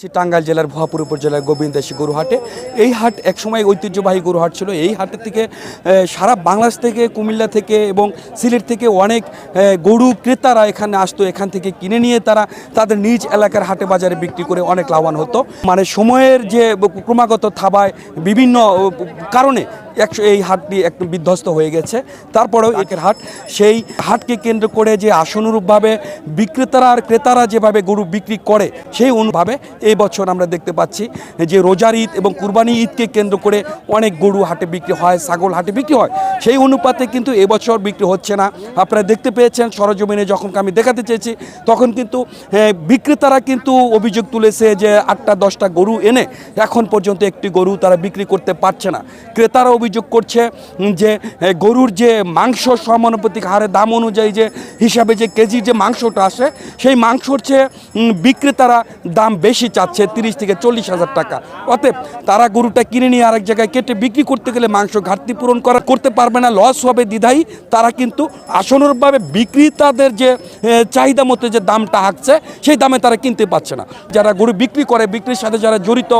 টাঙ্গাইল জেলার ভুয়াপুর উপজেলার গোবিন্দাসী গরুহাটে এই হাট একসময় ঐতিহ্যবাহী গরুহাট ছিল। এই হাটের থেকে সারা বাংলাদেশ থেকে, কুমিল্লা থেকে এবং সিলেট থেকে অনেক গরু ক্রেতারা এখানে আসতো। এখান থেকে কিনে নিয়ে তারা তাদের নিজ এলাকার হাটে বাজারে বিক্রি করে অনেক লাভবান হতো। মানে সময়ের যে ক্রমাগত থাবায় বিভিন্ন কারণে এই হাটটি একটু বিধ্বস্ত হয়ে গেছে। তারপরেও একের হাট, সেই হাটকে কেন্দ্র করে যে আশানুরূপভাবে বিক্রেতারা আর ক্রেতারা যেভাবে গরু বিক্রি করে সেই অনুভাবে এই বছর আমরা দেখতে পাচ্ছি যে রোজার ঈদ এবং কুরবানি ঈদকে কেন্দ্র করে অনেক গরু হাটে বিক্রি হয়, ছাগল হাটে বিক্রি হয়। সেই অনুপাতে কিন্তু এবছর বিক্রি হচ্ছে না। আপনারা দেখতে পেয়েছেন সরজমিনে যখন আমি দেখাতে চেয়েছি তখন কিন্তু বিক্রেতারা কিন্তু অভিযোগ তুলেছে যে 8টা 10টা গরু এনে এখন পর্যন্ত একটি গরু তারা বিক্রি করতে পারছে না। ক্রেতারা অভিযোগ করছে যে গরুর যে মাংস সমানুপাতিক হারে দাম অনুযায়ী যে হিসাবে যে কেজির যে মাংসটা আসে সেই মাংসর চেয়ে বিক্রেতারা দাম বেশি চাচ্ছে, 30 থেকে 40 হাজার টাকা। অতএব তারা গরুটা কিনে নিয়ে আরেক জায়গায় কেটে বিক্রি করতে গেলে মাংস ঘাটতি পূরণ করতে পারবে না, লস হবে দ্বিধাই তারা কিন্তু আশানুরূপভাবে বিক্রেতাদের যে চাহিদা মতো যে দামটা হাঁকছে সেই দামে তারা কিনতে পারছে না। যারা গরু বিক্রি করে, বিক্রির সাথে যারা জড়িত,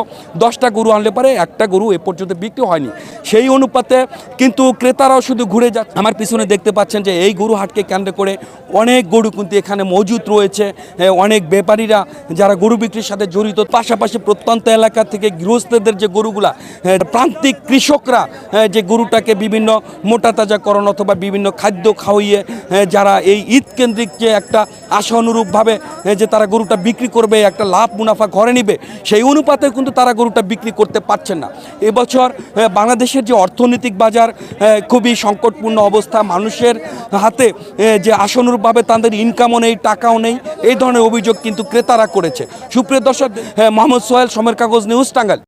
10টা গরু আনলে পারে একটা গরু এ পর্যন্ত বিক্রি হয়নি। সেই অনুপাতে কিন্তু ক্রেতারাও শুধু ঘুরে যাচ্ছে। আমার পিছনে দেখতে পাচ্ছেন যে এই গরু হাটকে কেন্দ্র করে অনেক গরু কিন্তু এখানে মজুদ রয়েছে। অনেক ব্যাপারীরা যারা গরু বিক্রির সাথে জড়িত, পাশাপাশি প্রত্যন্ত এলাকা থেকে গৃহস্থদের যে গরুগুলা, প্রান্তিক কৃষকরা যে গরুটাকে বিভিন্ন মোটাতাজাকরণ অথবা বিভিন্ন খাদ্য খাওয়িয়ে যারা এই ঈদ কেন্দ্রিক যে একটা আশা অনুরূপভাবে যে তারা গরুটা বিক্রি করবে, একটা লাভ মুনাফা ঘরে নিবে, সেই অনুপাতে কিন্তু তারা গরুটা বিক্রি করতে পারছেন না। এবছর বাংলাদেশের যে অর্থনৈতিক বাজার খুবই সংকটপূর্ণ অবস্থা, মানুষের হাতে যে আশানুরূপভাবে তাদের ইনকামও নেই, টাকাও নেই, এই ধরনের অভিযোগ কিন্তু ক্রেতারা করেছে। সুপ্রিয় দর্শক, মোহাম্মদ সোহেল, সময়ের কাগজ নিউজ, টাঙ্গাইল।